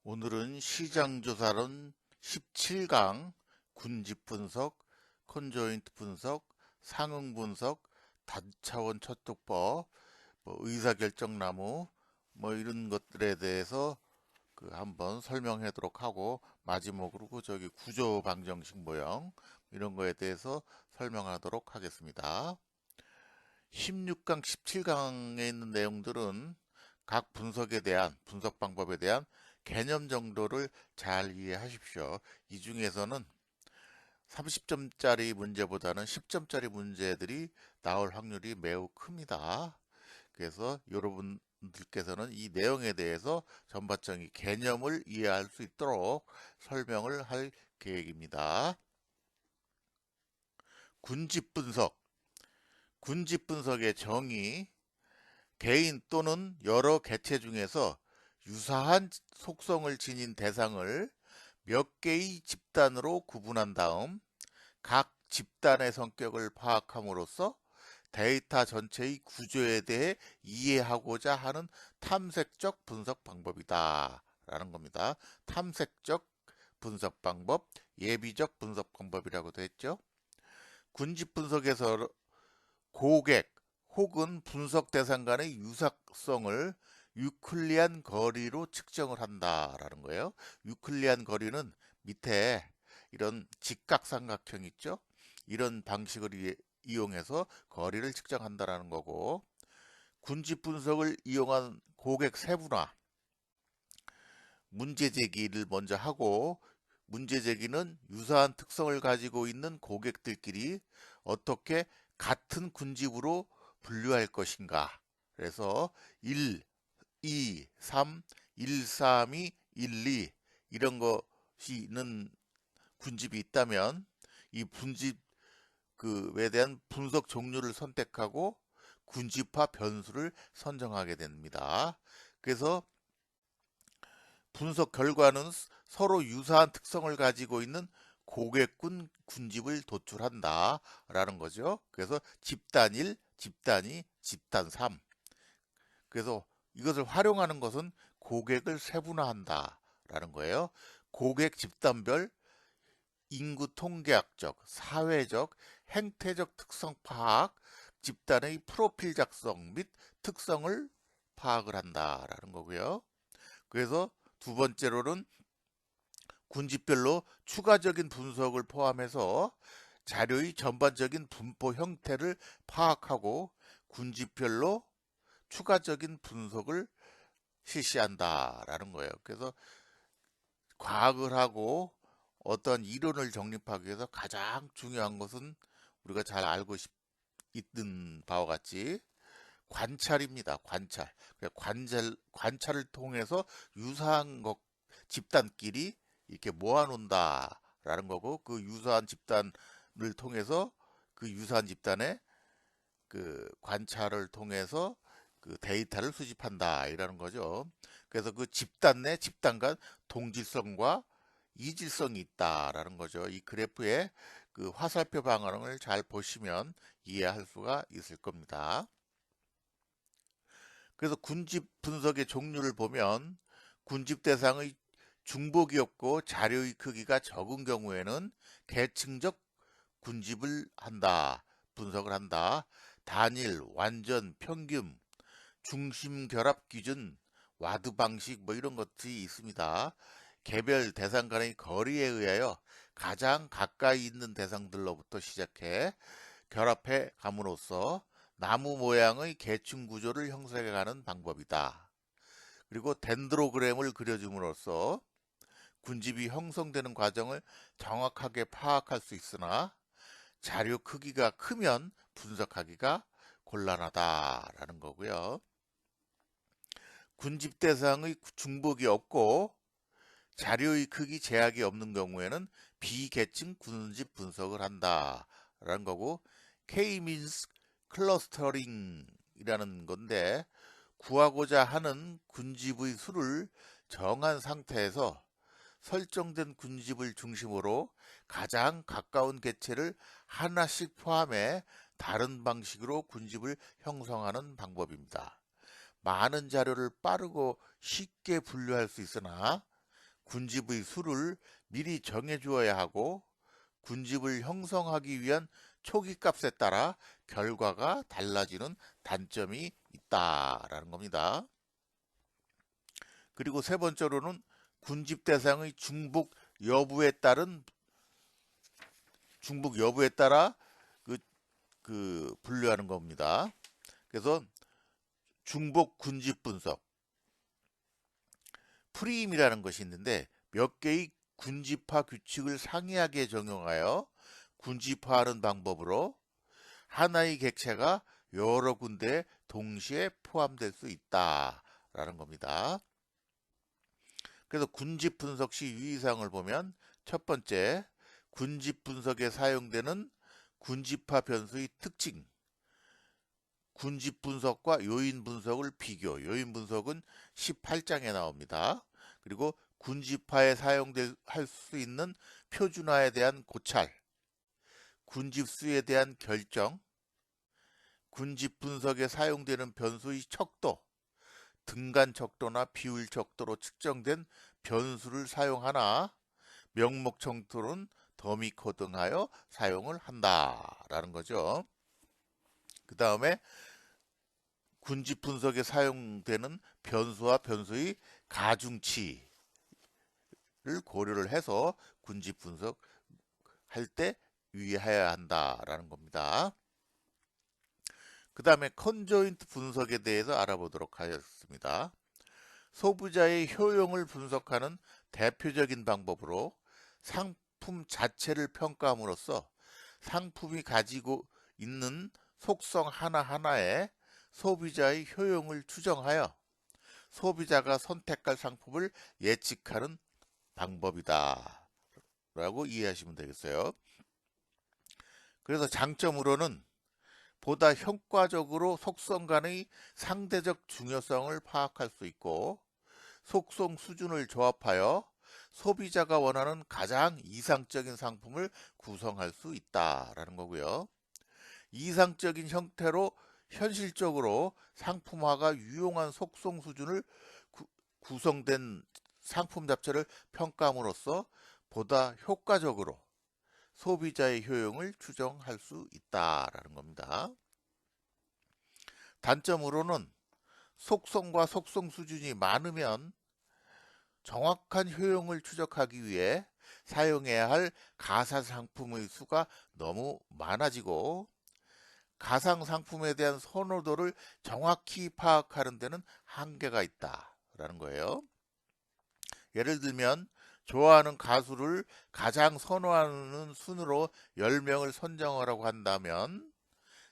오늘은 시장조사론 17강 군집 분석, 컨조인트 분석, 상응 분석, 다차원 초특법, 의사결정나무 이런 것들에 대해서 한번 설명하도록 하고 마지막으로 저기 구조 방정식 모형 이런 거에 대해서 설명하도록 하겠습니다. 16강, 17강에 있는 내용들은 각 분석에 대한 분석 방법에 대한 개념 정도를 잘 이해하십시오. 이 중에서는 30점짜리 문제보다는 10점짜리 문제들이 나올 확률이 매우 큽니다. 그래서 여러분들께서는 이 내용에 대해서 전반적인 개념을 이해할 수 있도록 설명을 할 계획입니다. 군집 분석. 군집 분석의 정의, 개인 또는 여러 개체 중에서 유사한 속성을 지닌 대상을 몇 개의 집단으로 구분한 다음 각 집단의 성격을 파악함으로써 데이터 전체의 구조에 대해 이해하고자 하는 탐색적 분석 방법이다 라는 겁니다. 탐색적 분석 방법, 예비적 분석 방법이라고도 했죠. 군집 분석에서 고객 혹은 분석 대상 간의 유사성을 유클리안 거리로 측정을 한다라는 거예요. 유클리안 거리는 밑에 이런 직각삼각형 있죠? 이런 방식을 이용해서 거리를 측정한다라는 거고, 군집 분석을 이용한 고객 세분화, 문제 제기를 먼저 하고, 문제 제기는 유사한 특성을 가지고 있는 고객들끼리 어떻게 같은 군집으로 분류할 것인가. 그래서 1, 2, 3, 1, 3이 1, 2 이런 것이 있는 군집이 있다면 이 군집 그에 대한 분석 종류를 선택하고 군집화 변수를 선정하게 됩니다. 그래서 분석 결과는 서로 유사한 특성을 가지고 있는 고객군 군집을 도출한다 라는 거죠. 그래서 집단 1, 집단 2, 집단 3. 그래서 이것을 활용하는 것은 고객을 세분화한다 라는 거예요. 고객 집단별 인구 통계학적, 사회적, 행태적 특성 파악, 집단의 프로필 작성 및 특성을 파악을 한다라는 거고요. 그래서 두 번째로는 군집별로 추가적인 분석을 포함해서 자료의 전반적인 분포 형태를 파악하고 군집별로 추가적인 분석을 실시한다라는 거예요. 그래서 과학을 하고 어떤 이론을 정립하기 위해서 가장 중요한 것은 우리가 잘 알고 있는 바와 같이 관찰입니다. 관찰. 관찰을 통해서 유사한 것, 집단끼리 이렇게 모아놓는다라는 거고, 그 유사한 집단을 통해서 그 유사한 집단의 그 관찰을 통해서 그 데이터를 수집한다 이라는 거죠. 그래서 그 집단 내 집단 간 동질성과 이질성이 있다라는 거죠. 이 그래프의 그 화살표 방향을 잘 보시면 이해할 수가 있을 겁니다. 그래서 군집 분석의 종류를 보면 군집 대상의 중복이 없고 자료의 크기가 적은 경우에는 계층적 군집을 한다, 분석을 한다. 단일, 완전, 평균, 중심 결합 기준, 와드 방식 이런 것들이 있습니다. 개별 대상 간의 거리에 의하여 가장 가까이 있는 대상들로부터 시작해 결합해 감으로써 나무 모양의 계층 구조를 형성해 가는 방법이다. 그리고 덴드로그램을 그려줌으로써 군집이 형성되는 과정을 정확하게 파악할 수 있으나 자료 크기가 크면 분석하기가 곤란하다라는 거고요. 군집 대상의 중복이 없고 자료의 크기 제약이 없는 경우에는 비계층 군집 분석을 한다라는 거고, K-means 클러스터링이라는 건데 구하고자 하는 군집의 수를 정한 상태에서 설정된 군집을 중심으로 가장 가까운 개체를 하나씩 포함해 다른 방식으로 군집을 형성하는 방법입니다. 많은 자료를 빠르고 쉽게 분류할 수 있으나 군집의 수를 미리 정해 주어야 하고 군집을 형성하기 위한 초기 값에 따라 결과가 달라지는 단점이 있다라는 겁니다. 그리고 세 번째로는 군집 대상의 중복 여부에 따라 분류하는 겁니다. 그래서 중복 군집 분석, 프림이라는 것이 있는데 몇 개의 군집화 규칙을 상이하게 적용하여 군집화하는 방법으로 하나의 객체가 여러 군데에 동시에 포함될 수 있다라는 겁니다. 그래서 군집 분석 시 유의사항을 보면 첫 번째, 군집 분석에 사용되는 군집화 변수의 특징, 군집 분석과 요인 분석을 비교, 요인 분석은 18장에 나옵니다. 그리고 군집화에 할 수 있는 표준화에 대한 고찰, 군집수에 대한 결정, 군집 분석에 사용되는 변수의 척도, 등간 척도나 비율 척도로 측정된 변수를 사용하나 명목 척도는 더미 코딩하여 사용을 한다라는 거죠. 그 다음에 군집 분석에 사용되는 변수와 변수의 가중치를 고려를 해서 군집 분석할 때 유의해야 한다라는 겁니다. 그 다음에 컨조인트 분석에 대해서 알아보도록 하겠습니다. 소비자의 효용을 분석하는 대표적인 방법으로 상품 자체를 평가함으로써 상품이 가지고 있는 속성 하나하나에 소비자의 효용을 추정하여 소비자가 선택할 상품을 예측하는 방법이다 라고 이해하시면 되겠어요. 그래서 장점으로는 보다 효과적으로 속성 간의 상대적 중요성을 파악할 수 있고 속성 수준을 조합하여 소비자가 원하는 가장 이상적인 상품을 구성할 수 있다라는 거고요. 이상적인 형태로 현실적으로 상품화가 유용한 속성 수준을 구성된 상품 자체를 평가함으로써 보다 효과적으로 소비자의 효용을 추정할 수 있다라는 겁니다. 단점으로는 속성과 속성 수준이 많으면 정확한 효용을 추적하기 위해 사용해야 할 가상 상품의 수가 너무 많아지고 가상 상품에 대한 선호도를 정확히 파악하는 데는 한계가 있다라는 거예요. 예를 들면 좋아하는 가수를 가장 선호하는 순으로 10명을 선정하라고 한다면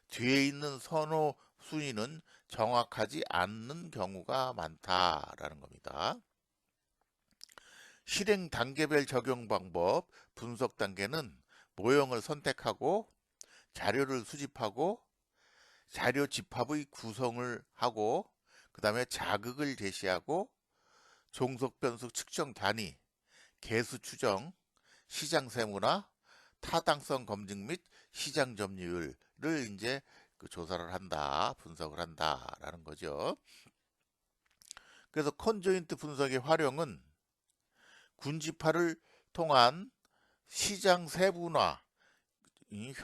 뒤에 있는 선호 순위는 정확하지 않는 경우가 많다라는 겁니다. 실행 단계별 적용 방법, 분석 단계는 모형을 선택하고 자료를 수집하고 자료 집합의 구성을 하고 그 다음에 자극을 제시하고 종속 변수 측정 단위, 개수 추정, 시장 세무나 타당성 검증 및 시장 점유율을 이제 조사를 한다, 분석을 한다라는 거죠. 그래서 컨조인트 분석의 활용은 군집화를 통한 시장 세분화,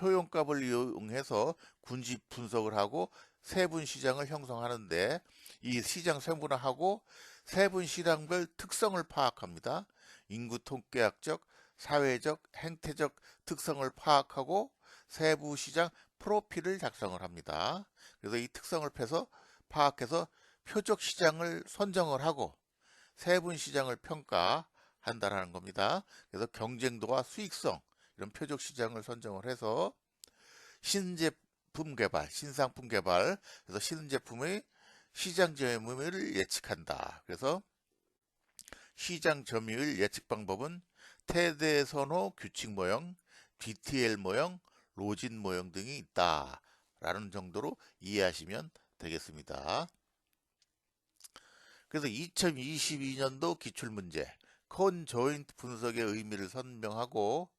효용값을 이용해서 군집 분석을 하고 세분 시장을 형성하는데 이 시장 세분화하고 세분 시장별 특성을 파악합니다. 인구 통계학적, 사회적, 행태적 특성을 파악하고 세부 시장 프로필을 작성을 합니다. 그래서 이 특성을 파악해서 표적 시장을 선정을 하고 세분 시장을 평가한다는 겁니다. 그래서 경쟁도와 수익성 이런 표적 시장을 선정을 해서 신제품 개발, 신상품 개발, 그래서 신제품의 시장 점유율을 예측한다. 그래서 시장 점유율 예측 방법은 태대 선호 규칙 모형, DTL 모형, 로진 모형 등이 있다라는 정도로 이해하시면 되겠습니다. 그래서 2022년도 기출문제 컨조인트 분석의 의미를 설명하고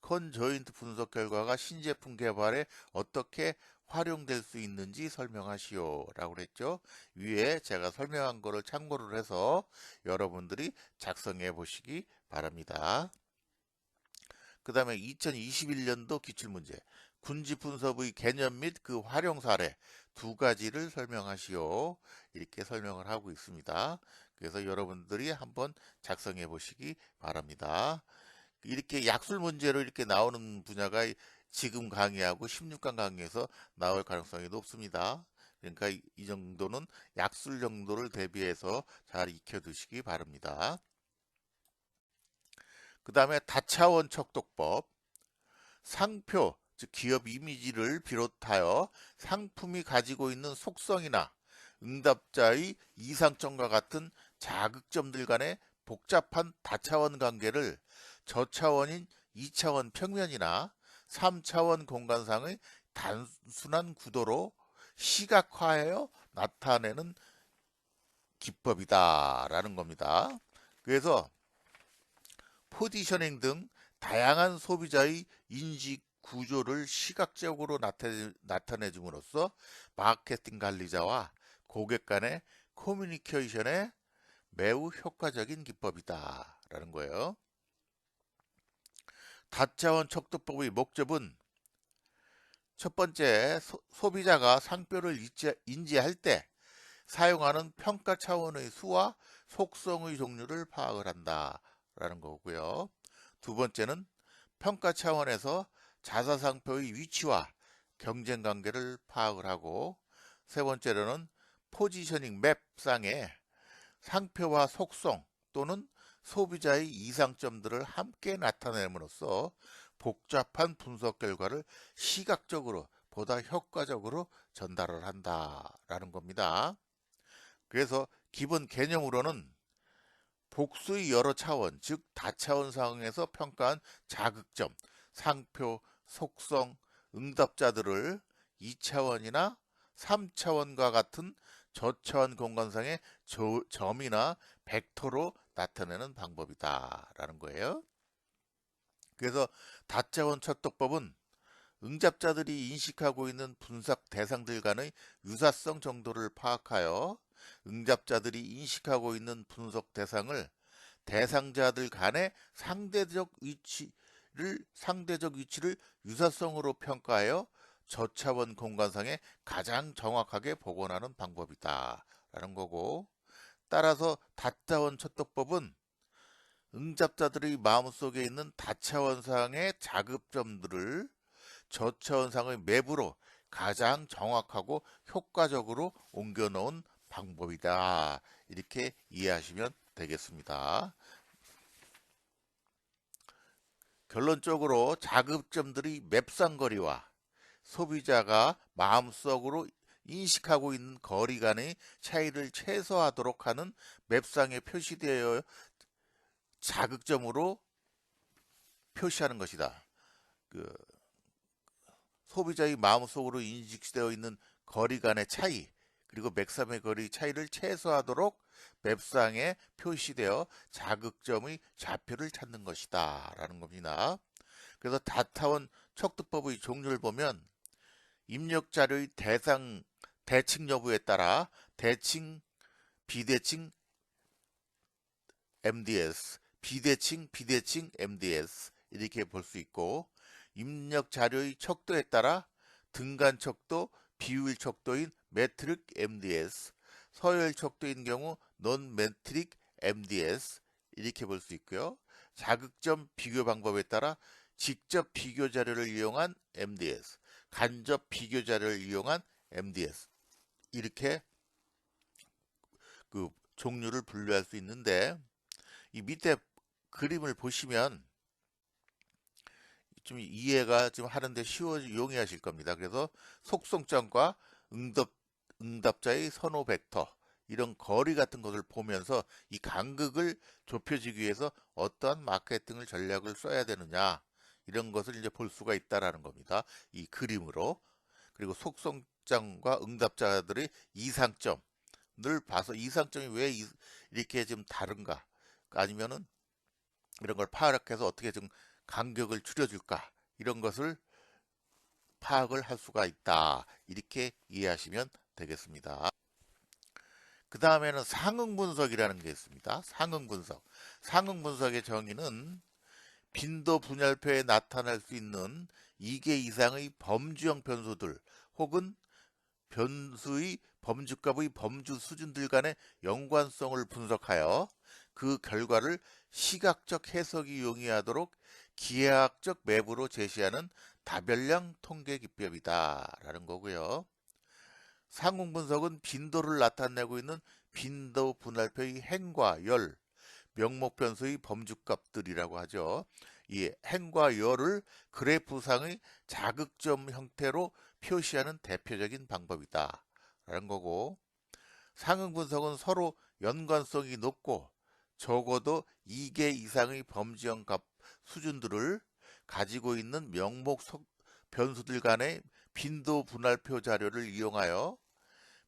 컨조인트 분석 결과가 신제품 개발에 어떻게 활용될 수 있는지 설명하시오 라고 그랬죠. 위에 제가 설명한 거를 참고를 해서 여러분들이 작성해 보시기 바랍니다. 그 다음에 2021년도 기출문제, 군지분섭의 개념 및 그 활용 사례 두 가지를 설명하시오. 이렇게 설명을 하고 있습니다. 그래서 여러분들이 한번 작성해 보시기 바랍니다. 이렇게 약술 문제로 이렇게 나오는 분야가 지금 강의하고 16강 강의에서 나올 가능성이 높습니다. 그러니까 이 정도는 약술 정도를 대비해서 잘 익혀두시기 바랍니다. 그 다음에 다차원 척도법, 상표, 즉 기업 이미지를 비롯하여 상품이 가지고 있는 속성이나 응답자의 이상점과 같은 자극점들 간의 복잡한 다차원 관계를 저차원인 2차원 평면이나 3차원 공간상의 단순한 구도로 시각화하여 나타내는 기법이다 라는 겁니다. 그래서 포지셔닝 등 다양한 소비자의 인식 구조를 시각적으로 나타내줌으로써 마케팅 관리자와 고객 간의 커뮤니케이션에 매우 효과적인 기법이다 라는 거예요. 다차원 척도법의 목적은 첫 번째, 소비자가 상표를 인지할 때 사용하는 평가 차원의 수와 속성의 종류를 파악을 한다 라는 거고요. 두 번째는 평가 차원에서 자사상표의 위치와 경쟁 관계를 파악을 하고, 세 번째로는 포지셔닝 맵상에 상표와 속성 또는 소비자의 이상점들을 함께 나타냄으로써 복잡한 분석 결과를 시각적으로 보다 효과적으로 전달을 한다라는 겁니다. 그래서 기본 개념으로는 복수의 여러 차원, 즉 다차원 상황에서 평가한 자극점, 상표, 속성, 응답자들을 2차원이나 3차원과 같은 저차원 공간상의 점이나 벡터로 나타내는 방법이다 라는 거예요. 그래서 다차원 척도법은 응답자들이 인식하고 있는 분석 대상들 간의 유사성 정도를 파악하여 응답자들이 인식하고 있는 분석 대상을 대상자들 간의 상대적 위치를 유사성으로 평가하여 저차원 공간상에 가장 정확하게 복원하는 방법이다 라는 거고, 따라서 다차원 척도법은 응답자들의 마음속에 있는 다차원상의 자급점들을 저차원상의 맵으로 가장 정확하고 효과적으로 옮겨 놓은 방법이다. 이렇게 이해하시면 되겠습니다. 결론적으로 자급점들의 맵상거리와 소비자가 마음속으로 인식하고 있는 거리 간의 차이를 최소화하도록 하는 맵상에 표시되어 자극점으로 표시하는 것이다. 소비자의 마음속으로 인식되어 있는 거리 간의 차이, 그리고 맥삼의 거리 차이를 최소화하도록 맵상에 표시되어 자극점의 좌표를 찾는 것이다 라는 겁니다. 그래서 다타원 척도법의 종류를 보면 입력 자료의 대칭 여부에 따라 대칭, 비대칭, MDS, 비대칭, MDS 이렇게 볼 수 있고, 입력 자료의 척도에 따라 등간 척도, 비율 척도인 매트릭 MDS, 서열 척도인 경우 논 매트릭 MDS 이렇게 볼 수 있고요. 자극점 비교 방법에 따라 직접 비교 자료를 이용한 MDS, 간접 비교 자료를 이용한 MDS 이렇게 그 종류를 분류할 수 있는데, 이 밑에 그림을 보시면 좀 이해가 좀 하는데 용이하실 겁니다. 그래서 속성점과 응답자의 선호 벡터, 이런 거리 같은 것을 보면서 이 간극을 좁혀지기 위해서 어떠한 마케팅을 전략을 써야 되느냐, 이런 것을 이제 볼 수가 있다라는 겁니다. 이 그림으로. 그리고 속성점과 응답자들의 이상점을 봐서 이상점이 왜 이렇게 좀 다른가, 아니면은 이런 걸 파악해서 어떻게 좀 간격을 줄여줄까, 이런 것을 파악을 할 수가 있다. 이렇게 이해하시면 되겠습니다. 그 다음에는 상응 분석이라는 게 있습니다. 상응 분석. 상응 분석의 정의는 빈도 분열표에 나타날 수 있는 2개 이상의 범주형 변수들 혹은 변수의 범주값의 범주 수준들 간의 연관성을 분석하여 그 결과를 시각적 해석이 용이하도록 기하학적 맵으로 제시하는 다별량 통계 기법이다 라는 거고요. 상응 분석은 빈도를 나타내고 있는 빈도 분할표의 행과 열, 명목 변수의 범주값들이라고 하죠. 이 행과 열을 그래프상의 자극점 형태로 표시하는 대표적인 방법이다 라는 거고, 상응 분석은 서로 연관성이 높고 적어도 2개 이상의 범주형 값 수준들을 가지고 있는 명목 변수들 간의 빈도 분할표 자료를 이용하여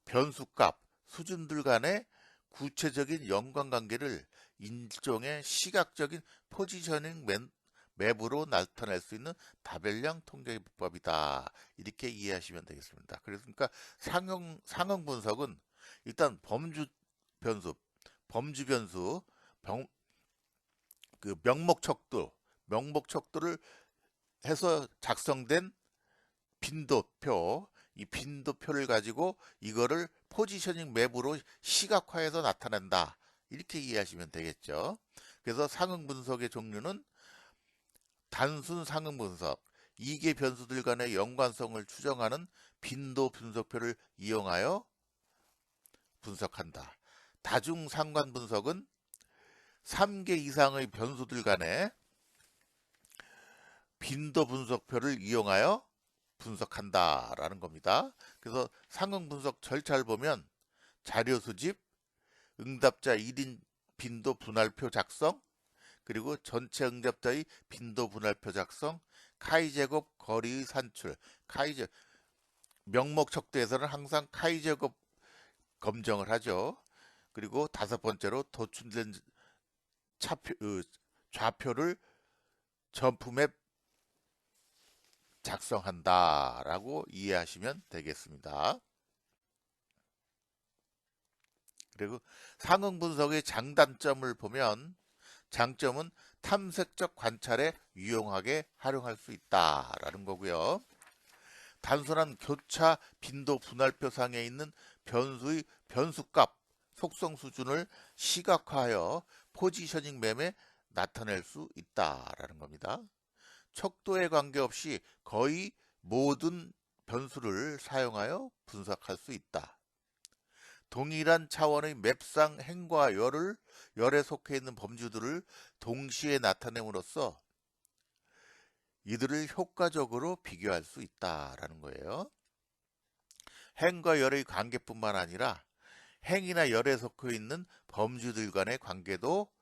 변수값 수준들 간의 구체적인 연관관계를 일종의 시각적인 포지셔닝 맵으로 나타낼 수 있는 다별량 통계 기법이다. 이렇게 이해하시면 되겠습니다. 그러니까 상응 분석은 일단 범주 변수, 그 명목 척도를 해서 작성된 빈도표, 이 빈도표를 가지고 이거를 포지셔닝 맵으로 시각화해서 나타낸다. 이렇게 이해하시면 되겠죠. 그래서 상응 분석의 종류는 단순 상응 분석, 2개 변수들 간의 연관성을 추정하는 빈도 분석표를 이용하여 분석한다. 다중 상관 분석은 3개 이상의 변수들 간의 빈도 분석표를 이용하여 분석한다라는 겁니다. 그래서 상응 분석 절차를 보면 자료 수집, 응답자 1인 빈도 분할표 작성, 그리고 전체 응답자의 빈도 분할표 작성, 카이 제곱 거리의 산출, 명목 척도에서는 항상 카이 제곱 검정을 하죠. 그리고 다섯 번째로 도출된 좌표를 점프맵 작성한다라고 이해하시면 되겠습니다. 그리고 상응 분석의 장단점을 보면 장점은 탐색적 관찰에 유용하게 활용할 수 있다라는 거고요. 단순한 교차 빈도 분할표 상에 있는 변수의 변수값 속성 수준을 시각화하여 포지셔닝 맵에 나타낼 수 있다라는 겁니다. 척도에 관계없이 거의 모든 변수를 사용하여 분석할 수 있다. 동일한 차원의 맵상 행과 열에 속해 있는 범주들을 동시에 나타냄으로써 이들을 효과적으로 비교할 수 있다라는 거예요. 행과 열의 관계뿐만 아니라 행이나 열에 속해 있는 범주들 간의 관계도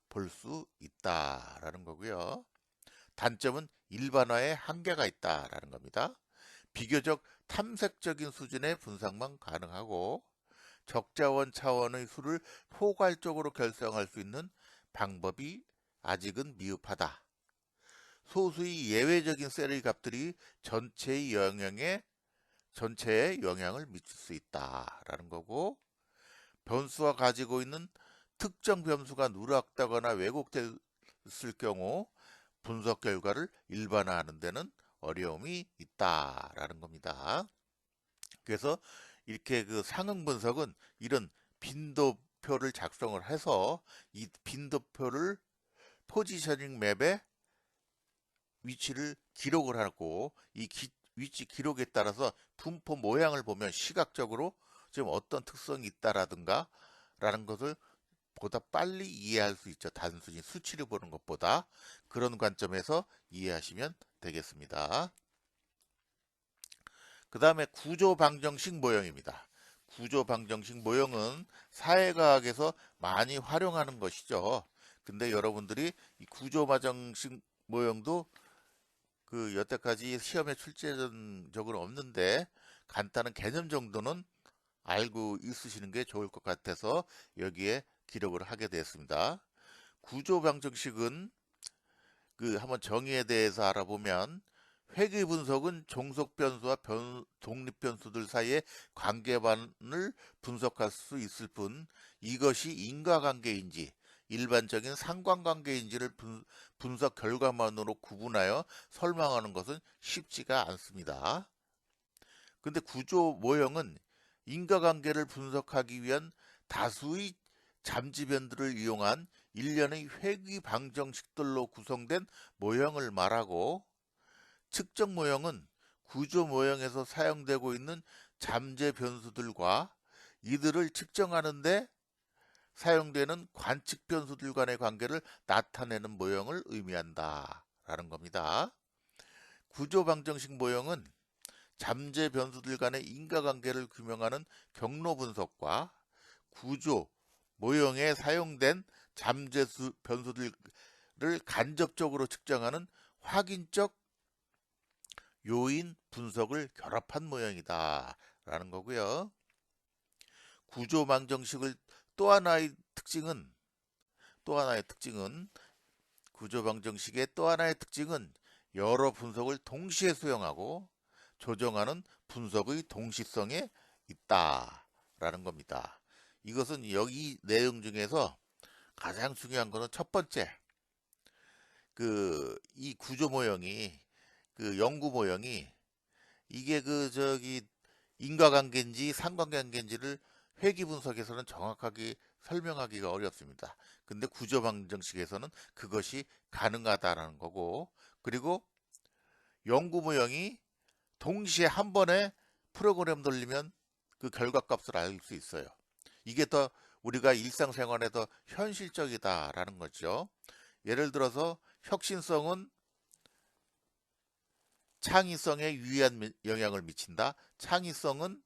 볼 수 있다라는 거고요. 단점은 일반화에 한계가 있다라는 겁니다. 비교적 탐색적인 수준의 분석만 가능하고 적자원 차원의 수를 포괄적으로 결정할 수 있는 방법이 아직은 미흡하다. 소수의 예외적인 셀의 값들이 전체에 영향을 미칠 수 있다라는 거고, 변수가 가지고 있는 특정 변수가 누락되거나 왜곡됐을 경우 분석 결과를 일반화하는 데는 어려움이 있다라는 겁니다. 그래서 이렇게 그 상응 분석은 이런 빈도표를 작성을 해서 이 빈도표를 포지셔닝 맵에 위치를 기록을 하고 이 위치 기록에 따라서 분포 모양을 보면 시각적으로 지금 어떤 특성이 있다라든가 라는 것을 보다 빨리 이해할 수 있죠. 단순히 수치를 보는 것보다. 그런 관점에서 이해하시면 되겠습니다. 그 다음에 구조 방정식 모형입니다. 구조 방정식 모형은 사회과학에서 많이 활용하는 것이죠. 근데 여러분들이 이 구조 방정식 모형도 그 여태까지 시험에 출제된 적은 없는데 간단한 개념 정도는 알고 있으시는 게 좋을 것 같아서 여기에 기록을 하게 되었습니다. 구조 방정식은 그 한번 정의에 대해서 알아보면 회귀 분석은 종속 변수와 독립 변수들 사이의 관계반을 분석할 수 있을 뿐 이것이 인과관계인지 일반적인 상관관계인지를 분석 결과만으로 구분하여 설명하는 것은 쉽지가 않습니다. 근데 구조 모형은 인과관계를 분석하기 위한 다수의 잠지변들을 이용한 일련의 회귀 방정식들로 구성된 모형을 말하고 측정 모형은 구조 모형에서 사용되고 있는 잠재 변수들과 이들을 측정하는 데 사용되는 관측 변수들 간의 관계를 나타내는 모형을 의미한다 라는 겁니다. 구조 방정식 모형은 잠재 변수들 간의 인과관계를 규명하는 경로 분석과 구조 모형에 사용된 잠재 변수들을 간접적으로 측정하는 확인적 요인 분석을 결합한 모형이다 라는 거고요. 구조 방정식을 또 하나의 특징은 구조 방정식의 또 하나의 특징은 여러 분석을 동시에 수용하고 조정하는 분석의 동시성에 있다라는 겁니다. 이것은 여기 내용 중에서 가장 중요한 것은 첫 번째, 이 구조 모형이 연구 모형이 이게 인과관계인지 상관관계인지를 회귀 분석에서는 정확하게 설명하기가 어렵습니다. 근데 구조 방정식에서는 그것이 가능하다라는 거고, 그리고 연구 모형이 동시에 한 번에 프로그램 돌리면 그 결과값을 알 수 있어요. 이게 더 우리가 일상생활에 더 현실적이다라는 거죠. 예를 들어서 혁신성은 창의성에 유의한 영향을 미친다. 창의성은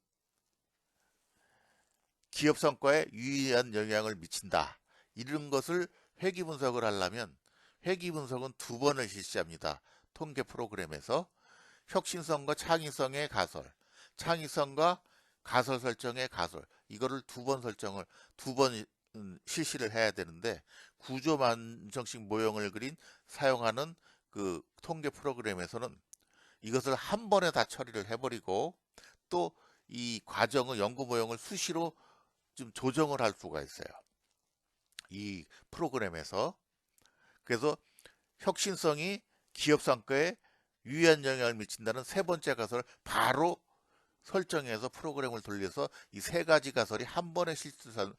기업 성과에 유의한 영향을 미친다. 이런 것을 회귀 분석을 하려면 회귀 분석은 두 번을 실시합니다. 통계 프로그램에서 혁신성과 창의성의 가설, 창의성과 가설 설정의 가설, 이거를 두 번 실시를 해야 되는데 구조 방정식 모형을 사용하는 그 통계 프로그램에서는 이것을 한 번에 다 처리를 해버리고 또 이 과정의 연구 모형을 수시로 좀 조정을 할 수가 있어요. 이 프로그램에서. 그래서 혁신성이 기업 성과에 유의한 영향을 미친다는 세 번째 가설을 바로 설정해서 프로그램을 돌려서 이 세 가지 가설이 한 번에 실시될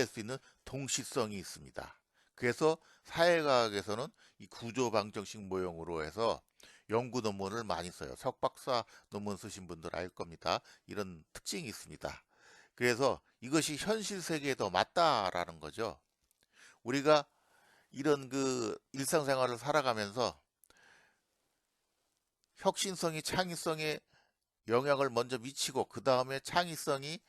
수 있는 동시성이 있습니다. 그래서 사회과학에서는 이 구조 방정식 모형으로 해서 연구 논문을 많이 써요. 석박사 논문 쓰신 분들 알 겁니다. 이런 특징이 있습니다. 그래서 이것이 현실 세계에 더 맞다라는 거죠. 우리가 이런 일상생활을 살아가면서 혁신성이 창의성에 영향을 먼저 미치고 그 다음에 창의성이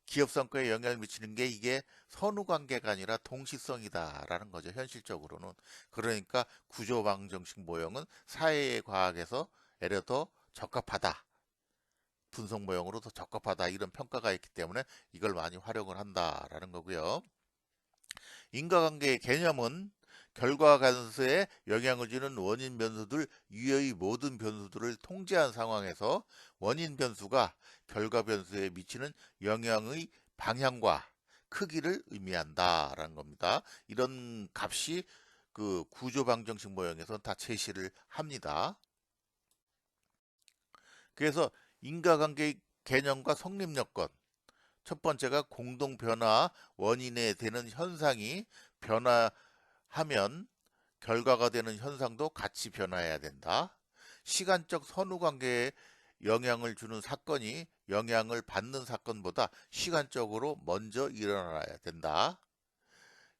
기업 성과에 영향을 미치는 게 이게 선후 관계가 아니라 동시성이다라는 거죠. 현실적으로는. 그러니까 구조 방정식 모형은 사회과학에서 애려 더 적합하다. 분석 모형으로 더 적합하다. 이런 평가가 있기 때문에 이걸 많이 활용을 한다라는 거고요. 인과관계의 개념은 결과 관수에 영향을 주는 원인 변수들 이외의 모든 변수들을 통제한 상황에서 원인 변수가 결과 변수에 미치는 영향의 방향과 크기를 의미한다라는 겁니다. 이런 값이 그 구조 방정식 모형에서 다 제시를 합니다. 그래서 인과관계의 개념과 성립 요건. 첫 번째가 공동 변화 원인에 되는 현상이 변화하면 결과가 되는 현상도 같이 변화해야 된다. 시간적 선후 관계에 영향을 주는 사건이 영향을 받는 사건보다 시간적으로 먼저 일어나야 된다.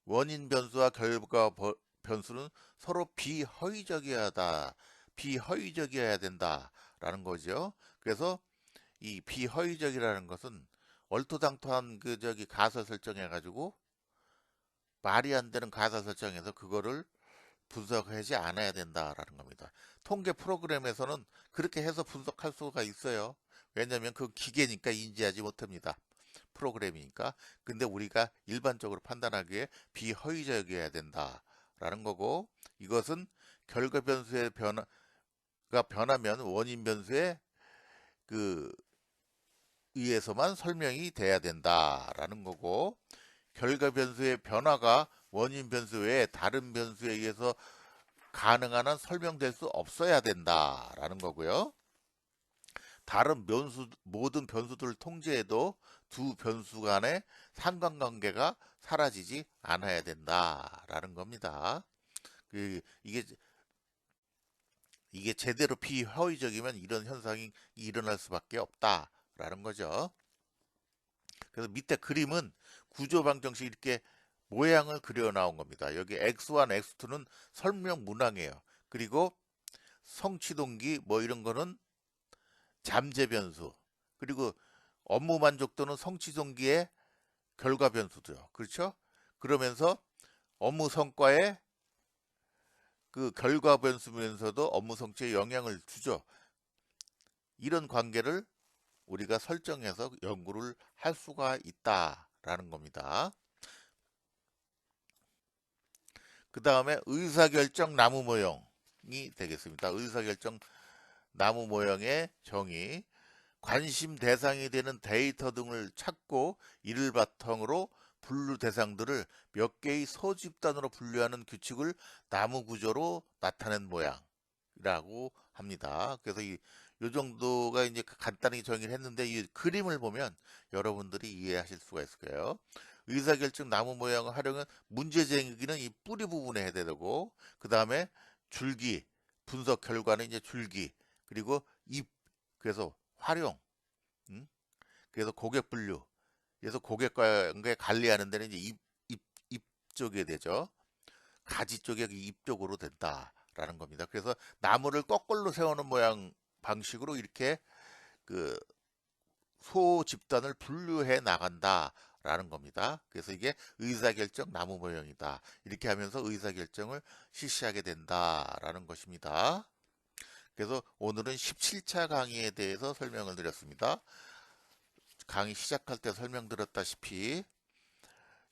원인 변수와 결과 변수는 서로 비허위적이어야 된다라는 거죠. 그래서 이 비허위적이라는 것은 얼토당토한 가설 설정해가지고 말이 안 되는 가설 설정해서 그거를 분석하지 않아야 된다라는 겁니다. 통계 프로그램에서는 그렇게 해서 분석할 수가 있어요. 왜냐하면 그 기계니까 인지하지 못합니다. 프로그램이니까. 근데 우리가 일반적으로 판단하기에 비허위적이어야 된다 된다라는 거고, 이것은 결과 변수의 변화가 변하면 원인 변수에 그 의해서만 설명이 돼야 된다라는 거고, 결과 변수의 변화가 원인 변수 외에 다른 변수에 의해서 가능한 한 설명될 수 없어야 된다라는 거고요. 다른 모든 변수들을 통제해도 두 변수 간의 상관관계가 사라지지 않아야 된다라는 겁니다. 이게 제대로 비효율적이면 이런 현상이 일어날 수밖에 없다라는 거죠. 그래서 밑에 그림은 구조 방정식 이렇게 모양을 그려 나온 겁니다. 여기 x1, x2는 설명 문항이에요. 그리고 성취동기 뭐 이런 거는 잠재 변수. 그리고 업무 만족도는 성취동기의 결과 변수죠. 그렇죠? 그러면서 업무 성과에 그 결과 변수면서도 업무 성취에 영향을 주죠. 이런 관계를 우리가 설정해서 연구를 할 수가 있다라는 겁니다. 그 다음에 의사결정 나무 모형이 되겠습니다. 의사결정 나무 모형의 정의. 관심 대상이 되는 데이터 등을 찾고 이를 바탕으로 분류 대상들을 몇 개의 소집단으로 분류하는 규칙을 나무 구조로 나타낸 모양이라고 합니다. 그래서 요 정도가 이제 간단히 정의를 했는데 이 그림을 보면 여러분들이 이해하실 수가 있을 거예요. 의사결정 나무 모양을 하려면 문제 제기는 이 뿌리 부분에 해야 되고, 그 다음에 줄기, 분석 결과는 이제 줄기, 그리고 잎, 그래서 활용, 음? 그래서 고객 분류, 그래서 고객과의 관리하는 데는 이제 잎 쪽에 되죠. 가지 쪽에 잎 쪽으로 된다라는 겁니다. 그래서 나무를 거꾸로 세우는 모양 방식으로 이렇게 그 소 집단을 분류해 나간다라는 겁니다. 그래서 이게 의사결정 나무 모형이다. 이렇게 하면서 의사결정을 실시하게 된다라는 것입니다. 그래서 오늘은 17차 강의에 대해서 설명을 드렸습니다. 강의 시작할 때 설명드렸다시피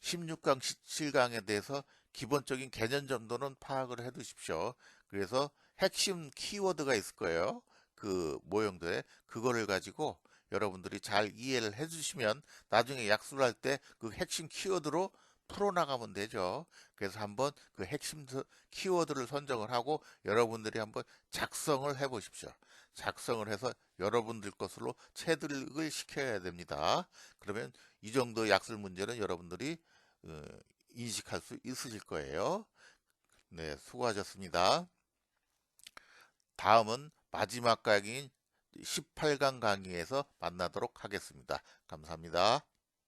16강, 17강에 대해서 기본적인 개념 정도는 파악을 해 두십시오. 그래서 핵심 키워드가 있을 거예요. 그 모형들에 그거를 가지고 여러분들이 잘 이해를 해 주시면 나중에 약수를 할 때 그 핵심 키워드로 풀어나가면 되죠. 그래서 한번 그 핵심 키워드를 선정을 하고 여러분들이 한번 작성을 해 보십시오. 작성을 해서 여러분들 것으로 체득을 시켜야 됩니다. 그러면 이 정도 약술 문제는 여러분들이 어, 인식할 수 있으실 거예요. 네, 수고하셨습니다. 다음은 마지막 강의인 18강 강의에서 만나도록 하겠습니다. 감사합니다.